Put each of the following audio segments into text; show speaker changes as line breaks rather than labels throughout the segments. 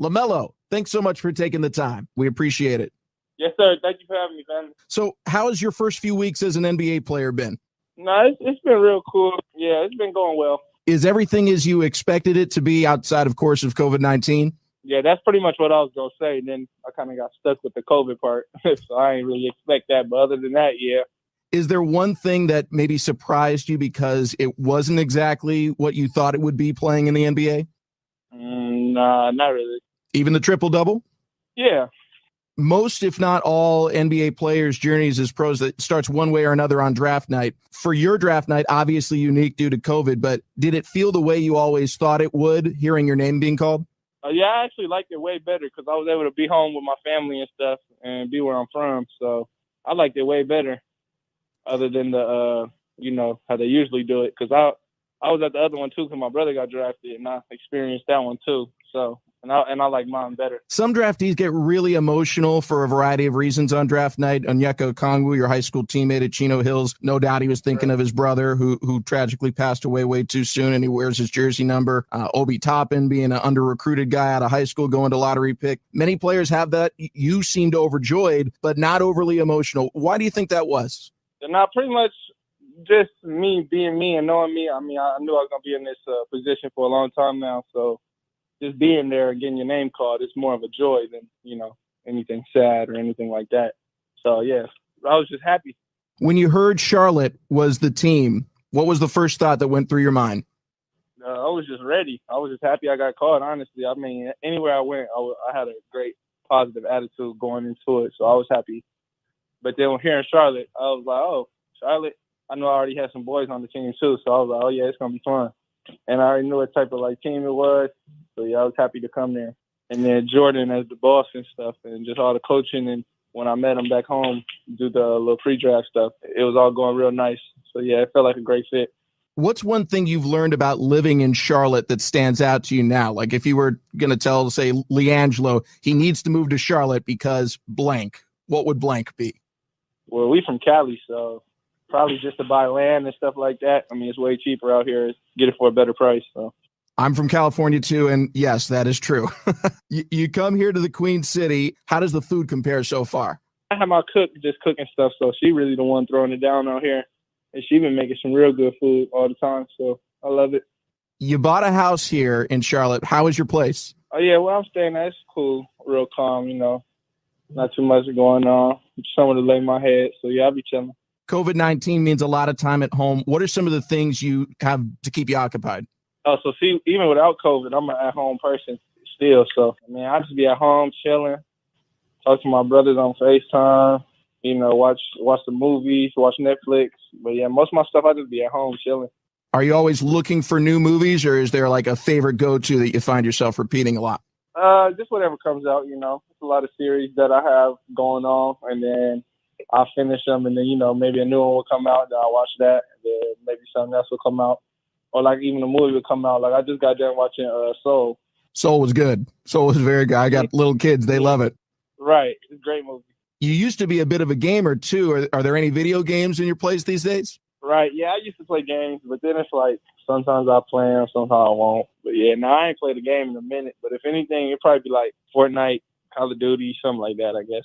Lamelo, thanks so much for taking the time. We appreciate it.
Yes, sir. Thank you for having me, man.
So how has your first few weeks as an NBA player been?
No, it's been real cool. Yeah, it's been going well.
Is everything as you expected it to be outside, of course, of COVID-19?
Yeah, that's pretty much what I was going to say. Then I kind of got stuck with the COVID part. So I ain't really expect that. But other than that, yeah.
Is there one thing that maybe surprised you because it wasn't exactly what you thought it would be playing in the NBA?
Nah, not really.
Even the triple-double?
Yeah.
Most, if not all, NBA players' journeys as pros that starts one way or another on draft night. For your draft night, obviously unique due to COVID, but did it feel the way you always thought it would, hearing your name being called?
Yeah, I actually liked it way better because I was able to be home with my family and stuff and be where I'm from. So I liked it way better other than the, how they usually do it. Because I was at the other one, too, because my brother got drafted, and I experienced that one, too. So, and I like mine better.
Some draftees get really emotional for a variety of reasons on draft night. Onyeka Okongwu, your high school teammate at Chino Hills, no doubt he was thinking of his brother who tragically passed away way too soon, and he wears his jersey number. Obi Toppin being an under-recruited guy out of high school going to lottery pick. Many players have that. You seemed overjoyed, but not overly emotional. Why do you think that was?
Not pretty much just me being me and knowing me. I mean, I knew I was going to be in this position for a long time now, so just being there and getting your name called, it's more of a joy than, anything sad or anything like that. So, yeah, I was just happy.
When you heard Charlotte was the team, what was the first thought that went through your mind?
I was just ready. I was just happy I got called, honestly. I mean, anywhere I went, I had a great positive attitude going into it, so I was happy. But then here in Charlotte, I was like, oh, Charlotte, I know I already had some boys on the team too, so I was like, oh, yeah, it's going to be fun. And I already knew what type of, team it was. So, yeah, I was happy to come there. And then Jordan as the boss and stuff and just all the coaching. And when I met him back home, do the little pre-draft stuff, it was all going real nice. So, yeah, it felt like a great fit.
What's one thing you've learned about living in Charlotte that stands out to you now? Like if you were going to tell, say, LiAngelo, he needs to move to Charlotte because blank, what would blank be?
Well, we from Cali, so probably just to buy land and stuff like that. I mean, it's way cheaper out here. Get it for a better price, so.
I'm from California, too, and yes, that is true. You come here to the Queen City. How does the food compare so far?
I have my cook just cooking stuff, so she really the one throwing it down out here. And she been making some real good food all the time, so I love it.
You bought a house here in Charlotte. How is your place?
Oh, yeah, where I'm staying at, it's cool, real calm, Not too much going on. Somewhere to lay my head, so yeah, I'll be chilling.
COVID-19 means a lot of time at home. What are some of the things you have to keep you occupied?
Oh, so see, even without COVID, I'm an at-home person still. So, I just be at home chilling, talk to my brothers on FaceTime, watch the movies, watch Netflix. But, yeah, most of my stuff, I just be at home chilling.
Are you always looking for new movies, or is there like a favorite go-to that you find yourself repeating a lot?
Just whatever comes out, It's a lot of series that I have going on, and then I'll finish them, and then, maybe a new one will come out, then I'll watch that, and then maybe something else will come out. Or even a movie would come out. I just got done watching Soul.
Soul was good. Soul was very good. I got little kids. They love it.
Right. It's a great movie.
You used to be a bit of a gamer, too. Are there any video games in your place these days?
Right. Yeah, I used to play games, but then it's sometimes I play them, sometimes I won't. But, yeah, now I ain't played a game in a minute. But if anything, it'd probably be Fortnite, Call of Duty, something like that, I guess.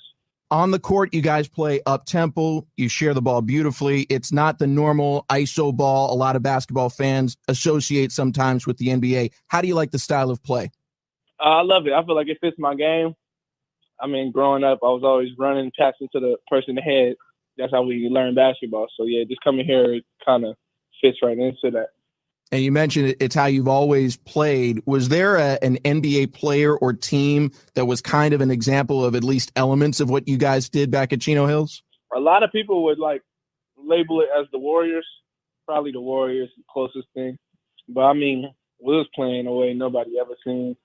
On the court, you guys play up-tempo. You share the ball beautifully. It's not the normal ISO ball a lot of basketball fans associate sometimes with the NBA. How do you like the style of play?
I love it. I feel like it fits my game. I mean, growing up, I was always running, passing to the person ahead. That's how we learn basketball. So, yeah, just coming here, it kind of fits right into that.
And you mentioned it's how you've always played. Was there an NBA player or team that was kind of an example of at least elements of what you guys did back at Chino Hills?
A lot of people would label it as the Warriors. Probably the Warriors, the closest thing. But I mean, we was playing a way nobody ever seen.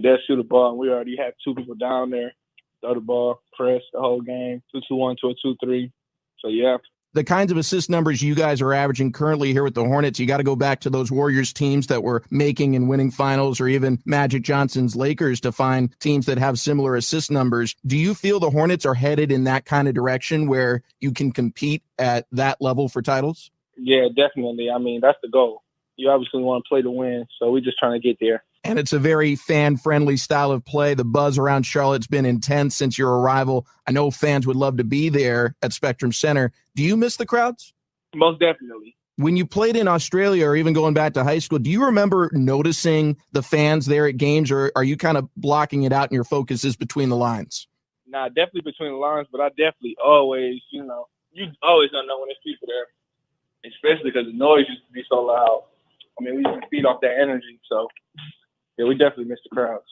They'll shoot a ball, and we already had two people down there, throw the ball, press the whole game, 2-2-1 to a 2-3. So yeah.
The kinds of assist numbers you guys are averaging currently here with the Hornets, you got to go back to those Warriors teams that were making and winning finals, or even Magic Johnson's Lakers, to find teams that have similar assist numbers. Do you feel the Hornets are headed in that kind of direction where you can compete at that level for titles?
Yeah, definitely. I mean, that's the goal. You obviously want to play to win, so we're just trying to get there.
And it's a very fan-friendly style of play. The buzz around Charlotte's been intense since your arrival. I know fans would love to be there at Spectrum Center. Do you miss the crowds?
Most definitely.
When you played in Australia or even going back to high school, do you remember noticing the fans there at games, or are you kind of blocking it out and your focus is between the lines?
Nah, definitely between the lines, but I definitely always, you always don't know when there's people there, especially because the noise used to be so loud. I mean, we used to feed off that energy, so yeah, we definitely miss the crowds.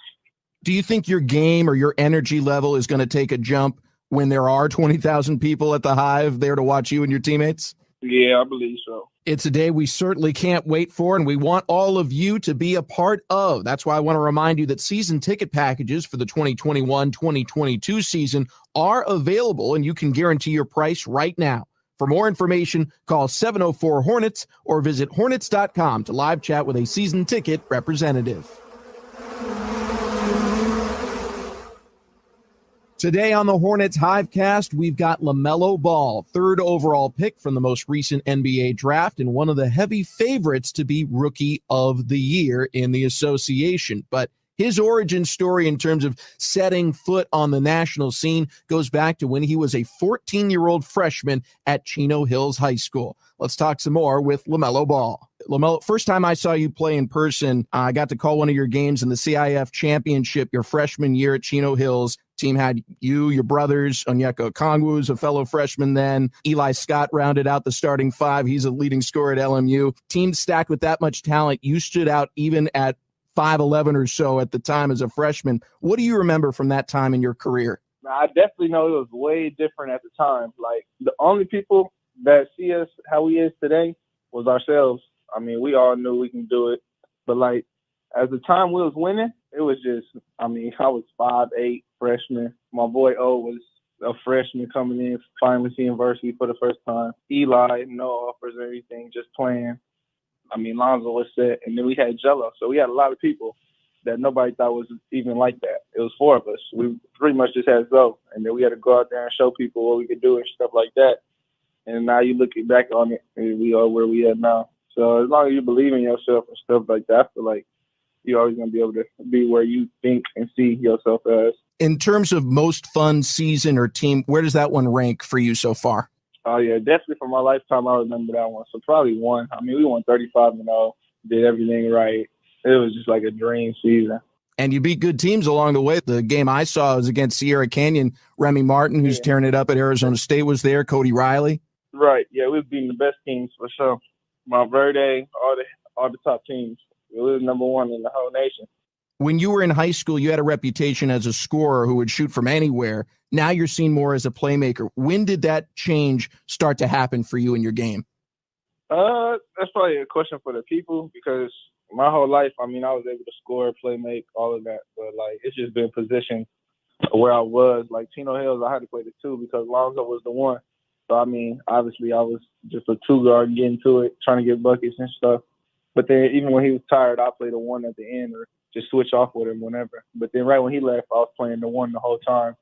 Do you think your game or your energy level is going to take a jump when there are 20,000 people at the Hive there to watch you and your teammates?
Yeah, I believe so.
It's a day we certainly can't wait for, and we want all of you to be a part of. That's why I want to remind you that season ticket packages for the 2021-2022 season are available, and you can guarantee your price right now. For more information, call 704-HORNETS or visit hornets.com to live chat with a season ticket representative. Today on the Hornets Hivecast, we've got Lamelo Ball, third overall pick from the most recent NBA draft and one of the heavy favorites to be Rookie of the Year in the association. But his origin story in terms of setting foot on the national scene goes back to when he was a 14-year-old freshman at Chino Hills High School. Let's talk some more with Lamelo Ball. Lamelo, first time I saw you play in person, I got to call one of your games in the CIF championship your freshman year at Chino Hills. Team had you, your brothers, Onyeka Okongwu was a fellow freshman then. Eli Scott rounded out the starting five. He's a leading scorer at LMU. Team stacked with that much talent. You stood out even at 5'11" or so at the time as a freshman. What do you remember from that time in your career?
I definitely know it was way different at the time. Like, the only people that see us how we is today was ourselves. I mean, we all knew we can do it. But, like, as the time we was winning, it was just, I was 5'8", freshman. My boy O was a freshman coming in, finally seeing varsity for the first time. Eli, no offers or anything, just playing. Lonzo was set, and then we had Jello. So we had a lot of people that nobody thought was even like that. It was four of us. We pretty much just had Zoe, and then we had to go out there and show people what we could do and stuff like that. And now you look back on it, and we are where we are now. So as long as you believe in yourself and stuff like that, I feel like you're always going to be able to be where you think and see yourself as. In terms of most fun season or team, where does that one rank for you so far? Oh, yeah, definitely for my lifetime, I remember that one. So probably one. We won 35-0, did everything right. It was just like a dream season.
And you beat good teams along the way. The game I saw was against Sierra Canyon. Remy Martin, who's tearing it up at Arizona State, was there. Cody Riley.
Right. Yeah, we was beating the best teams for sure. Montverde, all the top teams. We was number one in the whole nation.
When you were in high school, you had a reputation as a scorer who would shoot from anywhere. Now you're seen more as a playmaker. When did that change start to happen for you in your game?
That's probably a question for the people, because my whole life, I was able to score, play, make, all of that. But, it's just been positioned where I was. Like, Chino Hills, I had to play the two because Lonzo was the one. So, obviously I was just a two-guard getting to it, trying to get buckets and stuff. But then even when he was tired, I played the one at the end or just switch off with him whenever. But then right when he left, I was playing the one the whole time.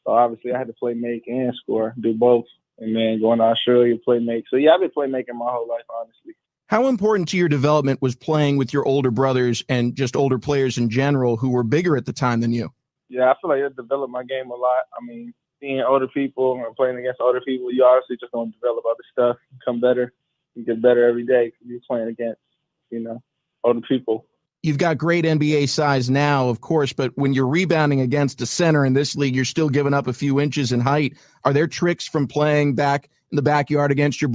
So, obviously, I had to play, make, and score, do both. And then going to Australia, play, make. So, yeah, I've been playmaking my whole life, honestly.
How important to your development was playing with your older brothers and just older players in general who were bigger at the time than you?
Yeah, I feel like it developed my game a lot. Seeing older people and playing against older people, you obviously just going to develop other stuff, become better. You get better every day because you're playing against, older people.
You've got great NBA size now, of course, but when you're rebounding against a center in this league, you're still giving up a few inches in height. Are there tricks from playing back in the backyard against your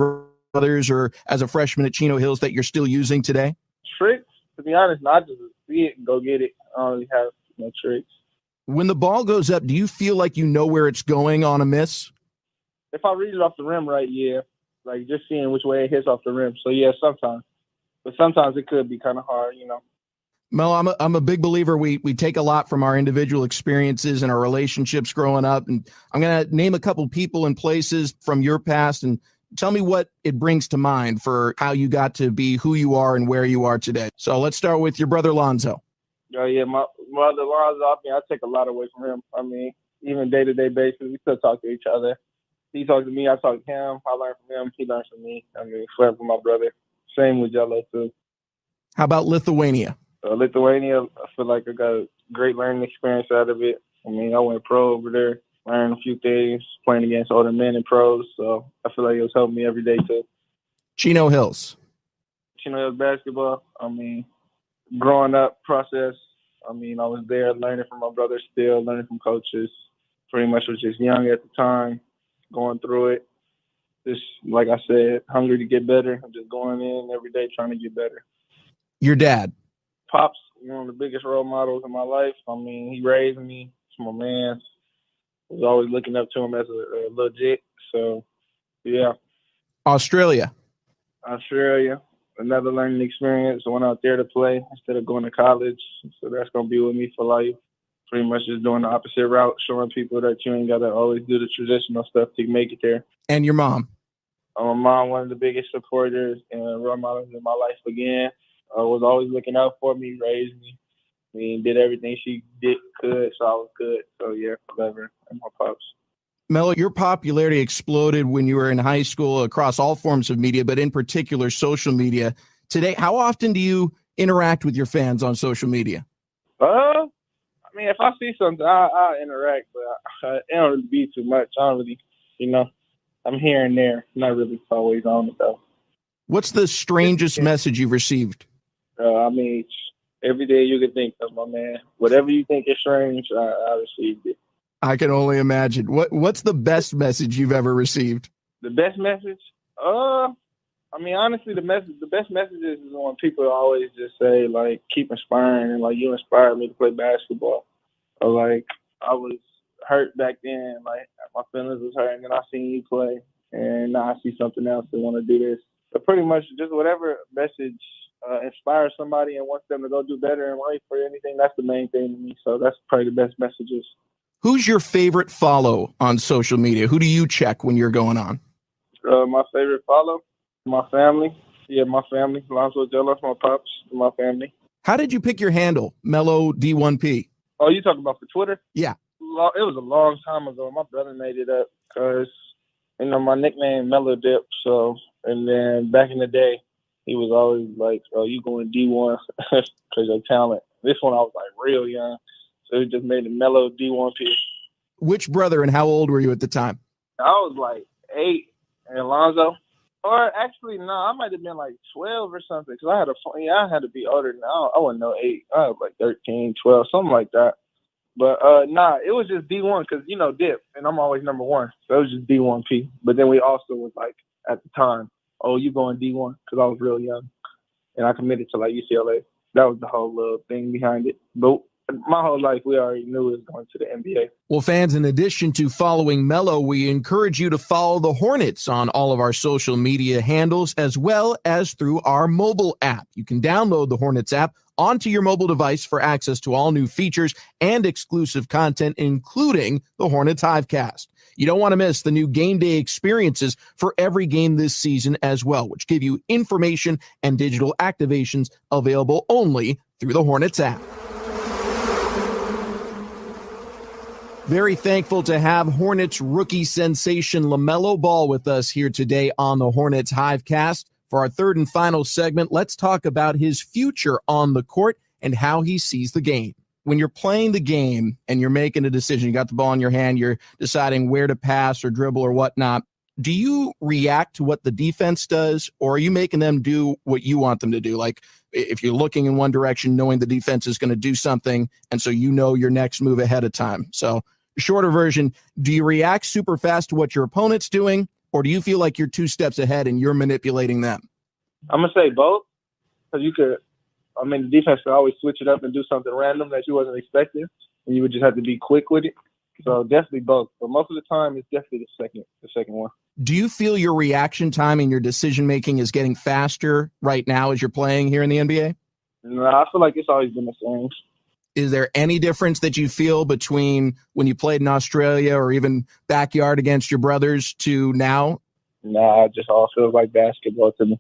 brothers or as a freshman at Chino Hills that you're still using today?
Tricks? To be honest, not just see it and go get it. I don't really have no tricks. When
the ball goes up, do you feel like you know where it's going on a miss?
If I read it off the rim right, yeah. Like, just seeing which way it hits off the rim. So, yeah, sometimes. But sometimes it could be kind of hard,
Mel, I'm a big believer we take a lot from our individual experiences and our relationships growing up. And I'm going to name a couple people and places from your past and tell me what it brings to mind for how you got to be who you are and where you are today. So let's start with your brother Lonzo.
Oh, yeah, my brother Lonzo, I take a lot away from him. Even day-to-day basis, we still talk to each other. He talks to me, I talk to him. I learn from him, he learns from me. Forever my brother. Same with Jello, too.
How about Lithuania?
Lithuania, I feel like I got a great learning experience out of it. I mean, I went pro over there, learned a few things, playing against older men and pros. So I feel like it was helping me every day too.
Chino Hills.
Chino Hills basketball, I mean, growing up process, I mean, I was there learning from my brother still, learning from coaches. Pretty much was just young at the time, going through it. Just, like I said, hungry to get better. I'm just going in every day trying to get better.
Your dad.
Pop's one of the biggest role models in my life. I mean, he raised me. He's my man. I was always looking up to him as a legit. So, yeah.
Australia.
Another learning experience. I went out there to play instead of going to college. So that's going to be with me for life. Pretty much just doing the opposite route, showing people that you ain't got to always do the traditional stuff to make it there.
And your mom.
My mom, one of the biggest supporters and role models in my life again. Was always looking out for me, raised me. I mean, did everything she could, so I was good. So, yeah, forever. And my pops.
Melo, your popularity exploded when you were in high school across all forms of media, but in particular social media. Today, how often do you interact with your fans on social media?
I mean, if I see something, I'll interact, but it don't really be too much. I don't really, I'm here and there. Not really always on it, though.
What's the strangest message you've received?
I mean, every day you can think of, my man. Whatever you think is strange, I received it.
I can only imagine. What's the best message you've ever received?
The best message? I mean, honestly, the best messages is when people always just say, like, keep inspiring, and, like, you inspired me to play basketball. Or, like, I was hurt back then, like, my feelings was hurt, and then I seen you play, and now I see something else and want to do this. But pretty much just whatever message inspires somebody and wants them to go do better in life or anything, that's the main thing to me. So that's probably the best messages.
Who's your favorite follow on social media? Who do you check when you're going on?
My favorite follow? My family. Yeah, my family. Lonzo Jello, my pops, my family.
How did you pick your handle, Melo D1P?
Oh, you talking about for Twitter?
Yeah.
It was a long time ago. My brother made it up because, my nickname Melo Dip. So, and then back in the day, he was always like, oh, you going D1 because of talent. This one I was like real young. So he just made it Melo D1P.
Which brother and how old were you at the time?
I was like 8, and Alonzo. Or actually, no, I might have been like 12 or something. Because I had to be older than that. I wasn't no 8. I was like 13, 12, something like that. But it was just D1 because, Dip, and I'm always number 1. So it was just D1P. But then we also was like, at the time, oh, you going D1? Because I was real young. And I committed to like UCLA. That was the whole little thing behind it. But my whole life, we already knew it was going to the NBA.
Well, fans, in addition to following Melo, we encourage you to follow the Hornets on all of our social media handles, as well as through our mobile app. You can download the Hornets app onto your mobile device for access to all new features and exclusive content, including the Hornets Hivecast. You don't want to miss the new game day experiences for every game this season as well, which give you information and digital activations available only through the Hornets app. Very thankful to have Hornets rookie sensation Lamelo Ball with us here today on the Hornets Hivecast. For our third and final segment, let's talk about his future on the court and how he sees the game. When you're playing the game and you're making a decision, you got the ball in your hand, you're deciding where to pass or dribble or whatnot, do you react to what the defense does, or are you making them do what you want them to do? Like if you're looking in one direction, knowing the defense is going to do something, and so you know your next move ahead of time. So shorter version, do you react super fast to what your opponent's doing, or do you feel like you're 2 steps ahead and you're manipulating them?
I'm going to say both. Because the defense could always switch it up and do something random that you wasn't expecting, and you would just have to be quick with it. So definitely both. But most of the time, it's definitely the second one.
Do you feel your reaction time and your decision-making is getting faster right now as you're playing here in the NBA?
No, I feel like it's always been the same.
Is there any difference that you feel between when you played in Australia or even backyard against your brothers to now?
Nah, it just all feels like basketball to me.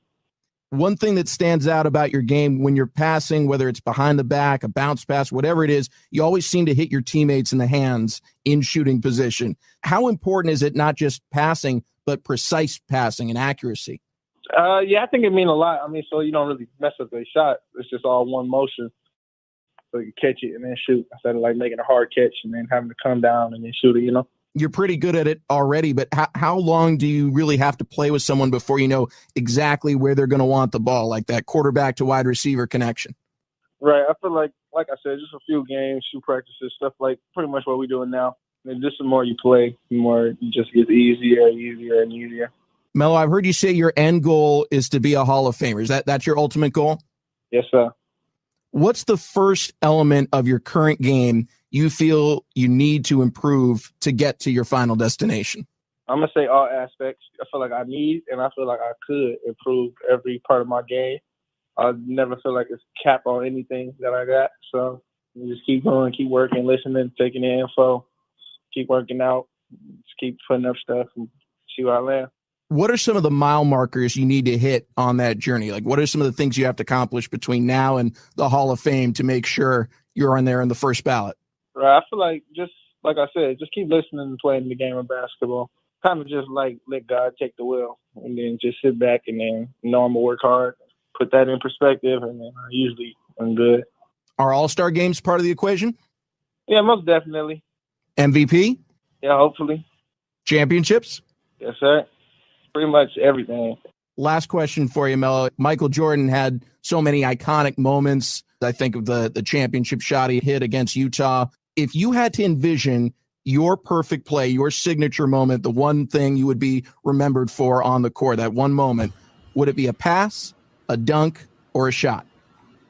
One thing that stands out about your game when you're passing, whether it's behind the back, a bounce pass, whatever it is, you always seem to hit your teammates in the hands in shooting position. How important is it not just passing, but precise passing and accuracy?
Yeah, I think it means a lot. So you don't really mess up a shot. It's just all one motion. so you catch it and then shoot instead of like making a hard catch and then having to come down and then shoot it, you know?
You're pretty good at it already, but how long do you really have to play with someone before you know exactly where they're going to want the ball, like that quarterback to wide receiver connection?
Right. I feel like I said, just a few games, few practices, stuff like pretty much what we're doing now. And just the more you play, the more it just gets easier and easier.
Melo, I've heard you say your end goal is to be a Hall of Famer. That's your ultimate goal?
Yes, sir.
What's the first element of your current game you feel you need to improve to get to your final destination?
I'm going to say all aspects. I feel like I need and I feel like I could improve every part of my game. I never feel like it's cap on anything that I got. So you just keep going, keep working, listening, taking the info, keep working out, just keep putting up stuff and see where I land.
What are some of the mile markers you need to hit on that journey? Like, what are some of the things you have to accomplish between now and the Hall of Fame to make sure you're on there in the first ballot?
Right. I feel like just like I said, just keep listening and playing the game of basketball. Kind of just like let God take the wheel and then just sit back and then know I'm going to work hard, put that in perspective, and then usually I'm good.
Are All-Star games part of the equation?
Yeah, most definitely.
MVP?
Yeah, hopefully.
Championships?
Yes, sir. Pretty much everything.
Last question for you, Melo. Michael Jordan had so many iconic moments. I think of the championship shot he hit against Utah. If you had to envision your perfect play, your signature moment, the one thing you would be remembered for on the court, that one moment, would it be a pass, a dunk, or a shot?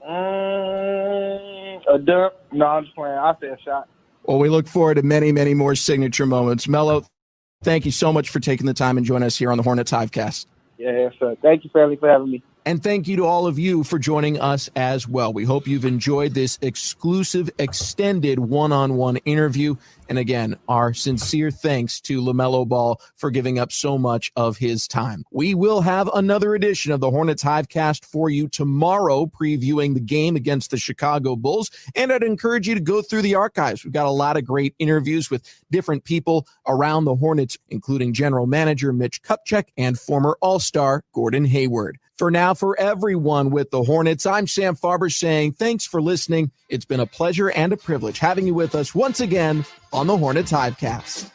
A dunk? No, I'm just playing. I'll say a shot.
Well, we look forward to many, many more signature moments. Melo, thank you so much for taking the time and joining us here on the Hornets Hivecast.
Yeah, sir. Thank you, family, for having me.
And thank you to all of you for joining us as well. We hope you've enjoyed this exclusive, extended one-on-one interview. And again, our sincere thanks to Lamelo Ball for giving up so much of his time. We will have another edition of the Hornets Hivecast for you tomorrow, previewing the game against the Chicago Bulls. And I'd encourage you to go through the archives. We've got a lot of great interviews with different people around the Hornets, including General Manager Mitch Kupchak and former All-Star Gordon Hayward. For now, for everyone with the Hornets, I'm Sam Farber saying thanks for listening. It's been a pleasure and a privilege having you with us once again on the Hornets Hivecast.